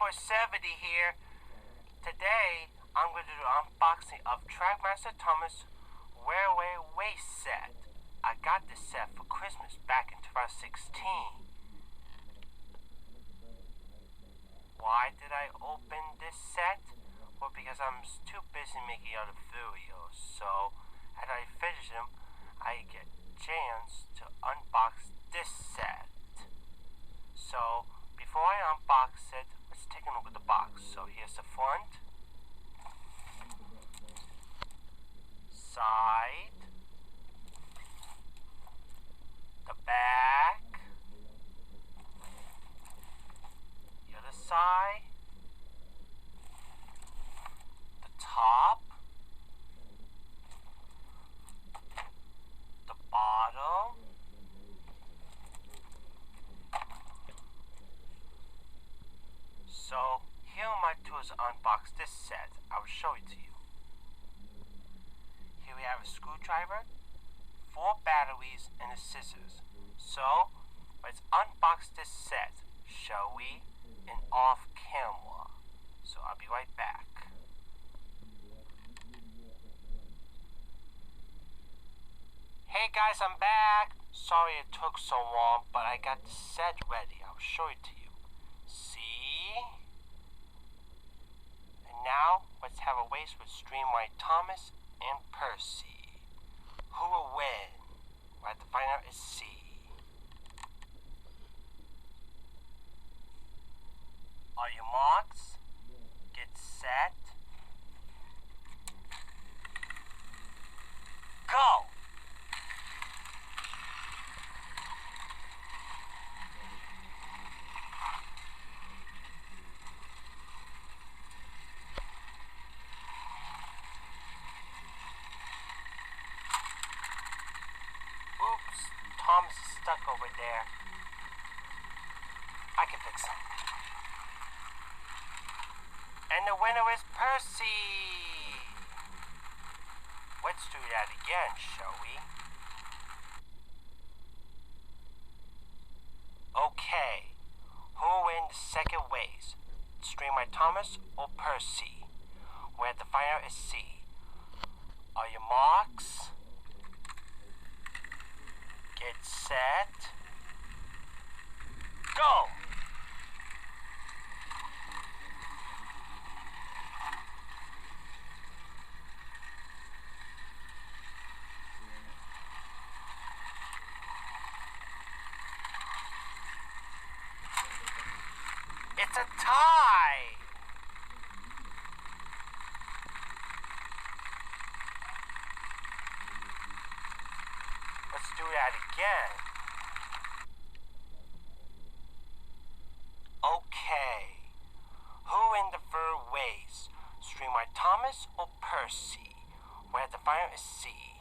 Tower 70 here. Today, I'm going to do an unboxing of Trackmaster Thomas Wearaway Waist Set. I got this set for Christmas back in 2016. Why did I open this set? Well, because I'm too busy making other videos. So, as I finish them, I get a chance to unbox this set. So, before I unbox it, let's take a look at the box. So here's the front, side, the back, the other side, the top, the bottom, so here are my tools to unbox this set. I will show it to you. Here we have a screwdriver, 4 batteries, and the scissors. So let's unbox this set, shall we? And off camera. So I'll be right back. Hey guys, I'm back. Sorry it took so long, but I got the set ready. I'll show it to you. See? And now, let's have a race with Streamline Thomas and Percy. Who will win? We'll have to find out and see. Are your marks? Get set. Go! Oops, Tom's stuck over there. I can fix him. And the winner is Percy! Let's do that again, shall we? Okay, who will win the second race? Streamline Thomas or Percy? We have to find out and see. Are your marks? Get set. Go! It's a tie! Let's do that again. Okay. Who in the third race? Streamline Thomas or Percy? We have to find out and see.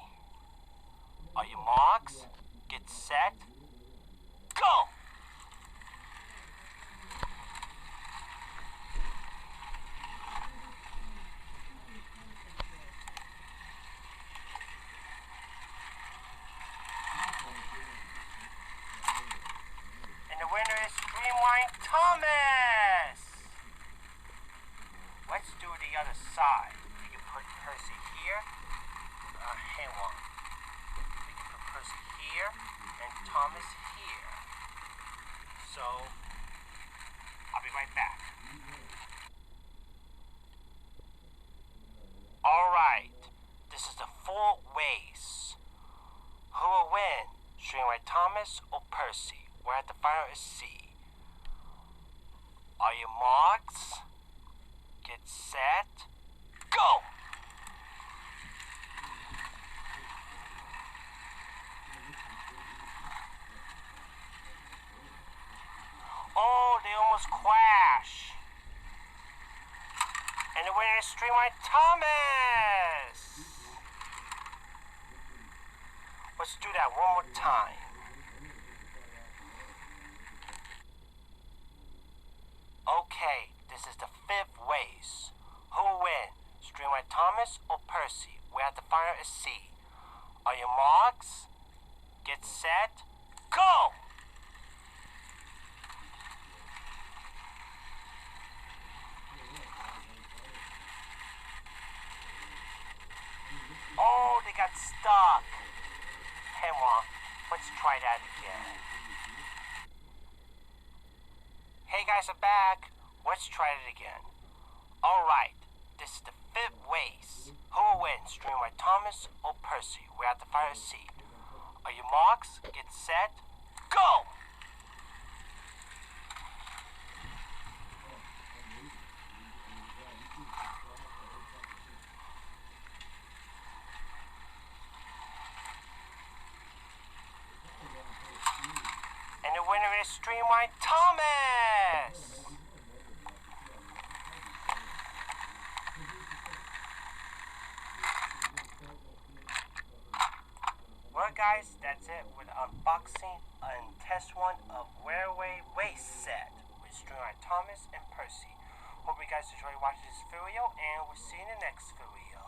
Are your marks? Get set. Go! And the winner is Streamline Thomas! Let's do the other side. We can put Percy here. Hang on. We can put Percy here and Thomas here. So, I'll be right back. Alright, this is the full race. Who will win? Streamline Thomas or Percy? We'll have to find out and see. Are your marks? Get set. Go! Oh, they almost crash. And the winner is Streamline Thomas! Let's do that one more time. Okay, this is the 5th race. Who will win? Streamline Thomas or Percy? We have to find out and see. Are your marks? Get set. Go! Oh, they got stuck. Hey, well, let's try that again. Hey guys, I'm back. Let's try it again. Alright, this is the 5th race. Who will win, Streamline Thomas or Percy? We're at the fire seat. Are you marks? Get set. Go! And the winner is Streamline Thomas! Well guys, that's it with unboxing and test one of Railway Race Set with Streamline Thomas and Percy. Hope you guys enjoy watching this video, and we'll see you in the next video.